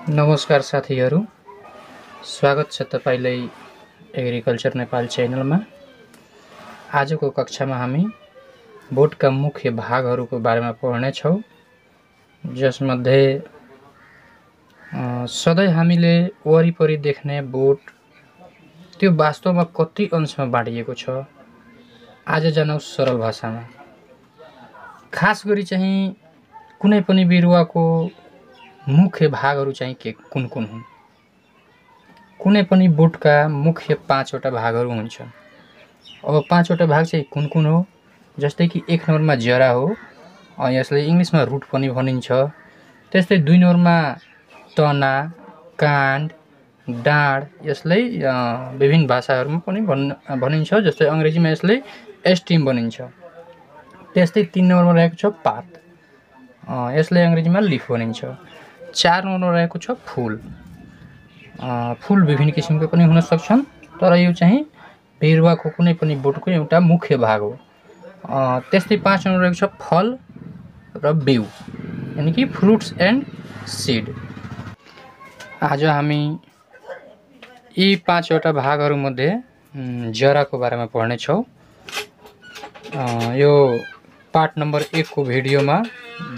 नमस्कार साथीहरू, स्वागत छ तपाईलाई एग्रिकल्चर नेपाल च्यानलमा। आजको कक्षामा हामी बोटका मुख्य भागहरूको बारेमा पढ्नेछौँ, जसमध्ये सधैँ हामीले वरिपरि देख्ने बोट त्यो वास्तवमा कति अंशमा बाँडिएको छ। आज जानौँ सरल भाषामा। खास गरी चाहिँ कुनै पनि बिरुवाको मुख्य भागहरू चाहिँ के कुन हुन्। कुनै पनि बोटका मुख्य 5 वटा भागहरू हुन्छन्। अब 5 वटा भाग चाहिँ कुन हो, जस्तै कि 1 नम्बरमा जरा हो, यसलाई इंग्लिशमा रुट पनि भनिन्छ। त्यस्तै 2 नम्बरमा तना, काण्ड, डाँड, यसलाई विभिन्न भाषाहरूमा पनि भनिन्छ, जस्तै अंग्रेजीमा यसलाई स्टेम भनिन्छ। त्यस्तै 3 नम्बरमा रहेको छ पात, यसलाई अंग्रेजीमा लिफ भनिन्छ। 4 नम्बरमा रहेको छ फूल। फूल विभिन्न किसिमको पनि हुन सक्छन्, तर यो चाहिँ बिरुवाको कुनै पनि बोटको एउटा मुख्य भाग हो। त्यस्तै 5 नम्बरमा रहेको छ फल र बिउ, यानी कि फ्रुट्स एन्ड सीड। आज हामी यी 5 वटा भागहरूमध्ये जराको बारेमा पढ्नेछौँ। यो पार्ट नम्बर 1 को भिडियोमा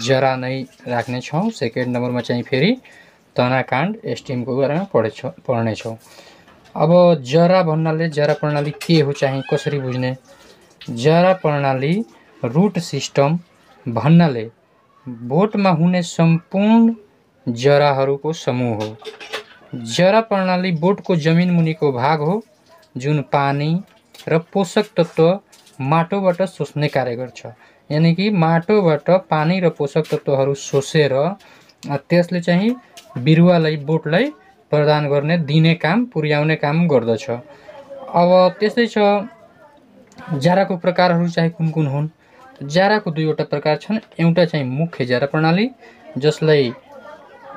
जरा नै राख्नेछौँ। सेकेन्ड नम्बरमा चाहिँ फेरि तना, काण्ड, स्टेमको बारेमा पढ्नेछौँ। अब जरा भन्नाले जरा प्रणाली के हो चाहिँ कसरी बुझ्ने। जरा प्रणाली रूट सिस्टम भन्नाले बोटमा हुने सम्पूर्ण जराहरूको समूह हो। जरा प्रणाली बोटको जमिन मुनिको भाग हो, जुन पानी र पोषक तत्व माटोबाट सोच्ने कार्य गर्छ। यानी कि माटोबाट पानी र पोषक तत्वहरू सोचेर त्यसले चाहिँ बिरुवालाई बोटलाई प्रदान गर्ने दिने काम पुर्याउने काम गर्दछ। अब त्यस्तै छ जराको प्रकारहरू चाहिँ कुन हुन्। जराको 2 वटा प्रकार छन्। एउटा चाहिँ मुख्य जरा प्रणाली, जसलाई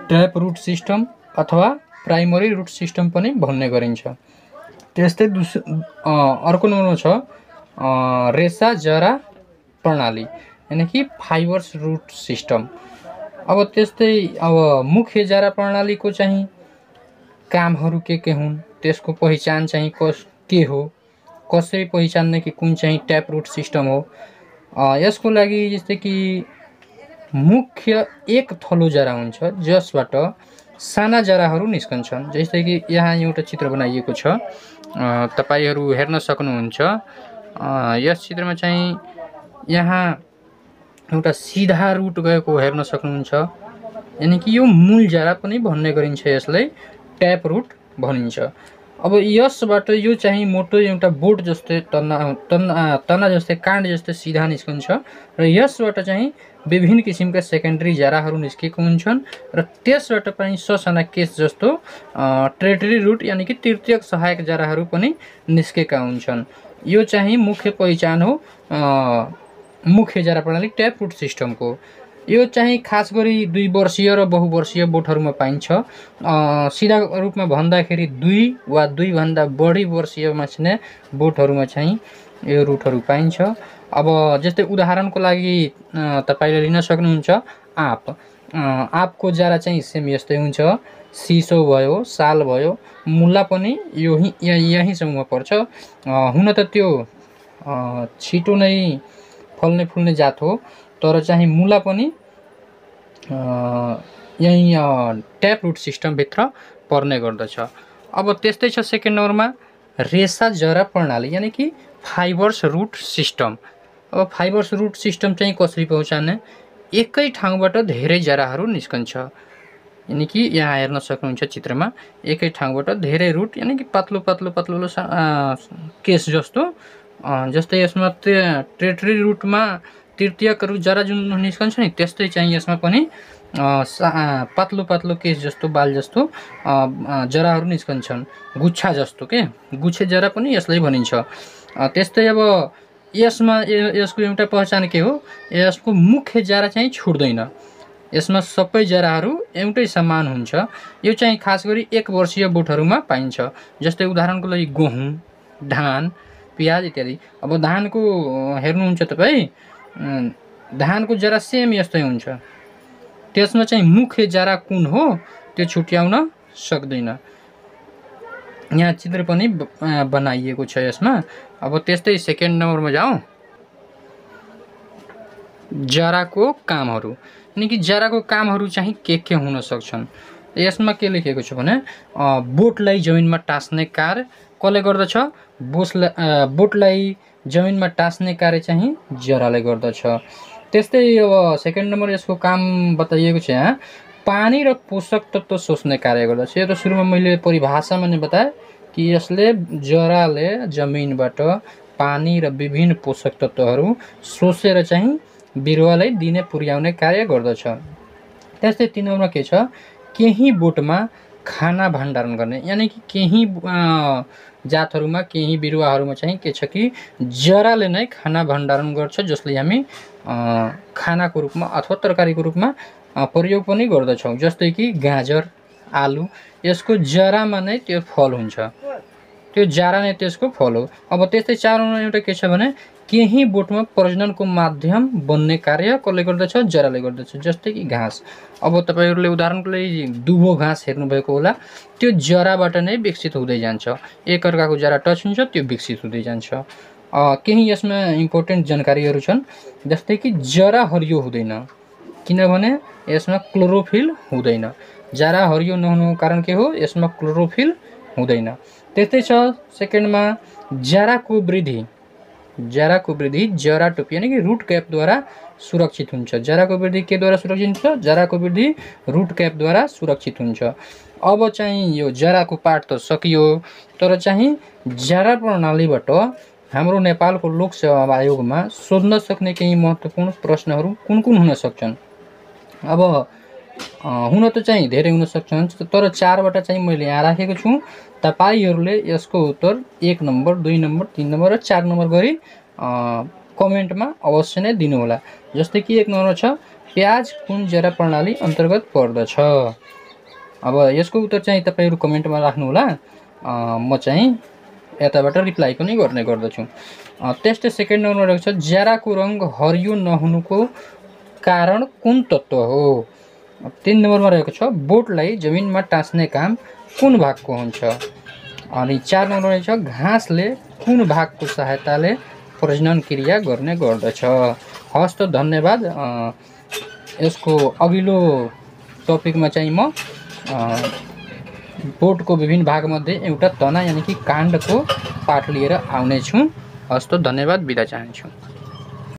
ट्याप रूट सिस्टम अथवा प्राइमरी रूट सिस्टम पनि भन्ने गरिन्छ। त्यस्तै अर्को नम्बरमा छ रेसा जरा प्रणाली, यानी कि फाइबर्स रूट सिस्टम। अब त्यस्तै मुख्य जरा प्रणालीको चाहिँ कामहरू के हुन्, त्यसको पहिचान चाहिँ के हो, कसरी पहिचान्ने कि कुन चाहिँ ट्याप रूट सिस्टम हो। यसको लागि जस्तै कि मुख्य एक थलो जरा हुन्छ, जसबाट साना जराहरू निस्कन्छन्। जस्तै कि यहाँ एउटा चित्र बनाइएको छ, तपाईहरु हेर्न सक्नुहुन्छ। यस चित्रमा चाहिँ यहाँ एउटा सीधा रूट गएको हेर्न सक्नुहुन्छ, यानी कि यो मूल जरा पनि भन्ने गरिन्छ, यसलाई ट्याप रूट भनिन्छ। अब यसबाट यो चाहिँ मोटो एउटा बोट जस्तै तना जस्तै काण्ड जस्तै सीधा निस्कन्छ र यसबाट चाहिँ विभिन्न किसिमका सेकेन्डरी जराहरू निस्केको हुन्छन् र त्यसबाट पनि ससाना केस जस्तो टर्टियरी रूट, यानी कि तृतीयक सहायक जराहरू पनि निस्केका हुन्छन्। यो चाहिँ मुख्य पहिचान हो मुख्य जरा प्रणाली ट्याप रूट सिस्टमको। यो चाहिँ खास गरी 2 वर्षीय र बहुवर्षीय बोटहरूमा पाइन्छ। सीधा रूपमा भन्दाखेरि 2 वा 2 भन्दा बढी वर्षीयमा छिने बोटहरूमा चाहिँ यो रुटहरू पाइन्छ। अब जस्तै उदाहरणको लागि तपाईले लिन सक्नुहुन्छ आँप। आँपको जरा चाहिँ सेम यस्तै हुन्छ। सिसो भयो, साल भयो, मुला पनि यही समूहमा पर्छ। हुन त त्यो छिटो नै फल्ने फुल्ने जात हो, तर चाहिँ मुला पनि यही ट्याप रूट सिस्टम भित्र पर्ने गर्दछ। अब त्यस्तै छ सेकेन्ड नम्बरमा रेसा जरा प्रणाली, यानी कि फाइबर्स रूट सिस्टम। अब फाइबर्स रूट सिस्टम चाहिँ कसरी पहचान्ने। एकै ठाउँबाट धेरै जराहरू निस्कन्छ, यानी कि यहाँ हेर्न सक्नुहुन्छ चित्रमा एकै ठाउँबाट धेरै रूट, यानी कि पातलो केस जस्तो। जस्तै यसमा टर्टियरी रूटमा तृतीयक जरा जुन निस्कन्छ नि, त्यस्तै चाहिँ यसमा पनि पातलो केस जस्तो बाल जस्तो जराहरू निस्कन्छन्, गुच्छा जस्तो के गुच्छे जरा पनि यसलाई भनिन्छ। त्यस्तै अब यसको एउटा पहिचान के हो, यसको मुख्य जरा चाहिँ छुट्दैन, यसमा सबै जराहरू एउटै समान हुन्छ। यो चाहिँ खास गरी 1 वर्षीय बोटहरूमा पाइन्छ। जस्तै उदाहरणको लागि गहुँ, धान, प्याज इत्यादि। अब धानको हेर्नुहुन्छ तपाई, धानको जरा सेम यस्तै हुन्छ। त्यसमा चाहिँ मुख्य जरा कुन हो त्यो छुट्याउन सक्दैन। यहाँ चित्र पनि बनाइएको छ यसमा। अब त्यस्तै सेकेन्ड नम्बरमा जाउँ, जराको कामहरू। यानि कि जराको कामहरू चाहिँ के हुन सक्छन्। यसमा के लेखेको छ भने बोटलाई जमिनमा टास्ने कार्य कसले गर्दछ? बोटलाई जमिनमा टास्ने कार्य चाहिँ जराले गर्दछ। त्यस्तै अब सेकेन्ड नम्बर यसको काम बताइएको छ यहाँ, पानी र पोषक तत्त्व सोच्ने कार्य गर्दछ। यो त सुरुमा मैले परिभाषामा नै बताएँ कि यसले जराले जमिनबाट पानी र विभिन्न पोषक तत्त्वहरू सोचेर चाहिँ बिरुवालाई दिने पुर्याउने कार्य गर्दछ। त्यस्तै 3 नम्बरमा के छ, केही बोटमा खाना भण्डारण गर्ने। यानि कि केही जातहरूमा केही बिरुवाहरूमा चाहिँ के छ कि जराले नै खाना भण्डारण गर्छ, जसले हामी खानाको रूपमा अथवा तरकारीको रूपमा प्रयोग पनि गर्दछौँ। जस्तै कि गाजर, आलु, यसको जरामा नै त्यो फल हुन्छ, त्यो जरा नै त्यसको फल हो। अब त्यस्तै 4 नम्बरमा एउटा के छ भने केही बोटमा प्रजननको माध्यम बन्ने कार्य कसले गर्दछ? जराले गर्दछ। जस्तै कि घाँस। अब तपाईहरुले उदाहरणको लागि दुबो घाँस हेर्नुभएको होला, त्यो जराबाट नै विकसित हुँदै जान्छ। एक अर्काको जरा टच हुन्छ, त्यो विकसित हुँदै जान्छ। केही यसमा इम्पोर्टेन्ट जानकारीहरू छन्। जस्तै कि जरा हरियो हुँदैन किनभने यसमा क्लोरोफिल हुँदैन। जरा हरियो नहुनुको कारण के हो? यसमा क्लोरोफिल हुँदैन। त्यस्तै छ सेकेन्डमा जराको वृद्धि। जराको वृद्धि जरा टोपी यानी कि रूट क्यापद्वारा सुरक्षित हुन्छ। जराको वृद्धि के द्वारा सुरक्षित हुन्छ? जराको वृद्धि रूट क्यापद्वारा सुरक्षित हुन्छ। अब चाहिँ यो जराको पाठ त सकियो, तर चाहिँ जरा प्रणालीबाट हाम्रो नेपालको लोक सेवा आयोगमा सोध्न सक्ने केही महत्त्वपूर्ण प्रश्नहरू कुन हुन सक्छन्? अब हुन त चाहिँ धेरै हुन सक्छन्, तर 4 वटा चाहिँ मैले यहाँ राखेको छु। तपाईहरुले यसको उत्तर 1 नम्बर, 2 नम्बर, 3 नम्बर र 4 नम्बर गरी कमेन्टमा अवश्य नै दिनु होला। जस्तै कि 1 नम्बर छ, प्याज कुन जरा प्रणाली अन्तर्गत पर्दछ? अब यसको उत्तर चाहिँ तपाईहरु कमेन्टमा राख्नु होला, म चाहिँ यताबाट रिप्लाई पनि गर्ने गर्दछु। त्यस्तै सेकेन्ड नम्बरमा रहेको छ, जराको रंग हरियो नहुनुको कारण कुन तत्व हो? 3 नम्बरमा रहेको छ, बोटलाई जमिनमा टाँस्ने काम कुन भागको हुन्छ? अनि 4 नम्बरमा रहेको छ, घाँसले कुन भागको सहायताले प्रजनन क्रिया गर्ने गर्दछ? हस् त धन्यवाद। यसको अघिल्लो टपिकमा चाहिँ म बोटको विभिन्न भागमध्ये एउटा तना यानि कि काण्डको पाठ लिएर आउने छु। हस् त धन्यवाद, बिदा चाहन्छु।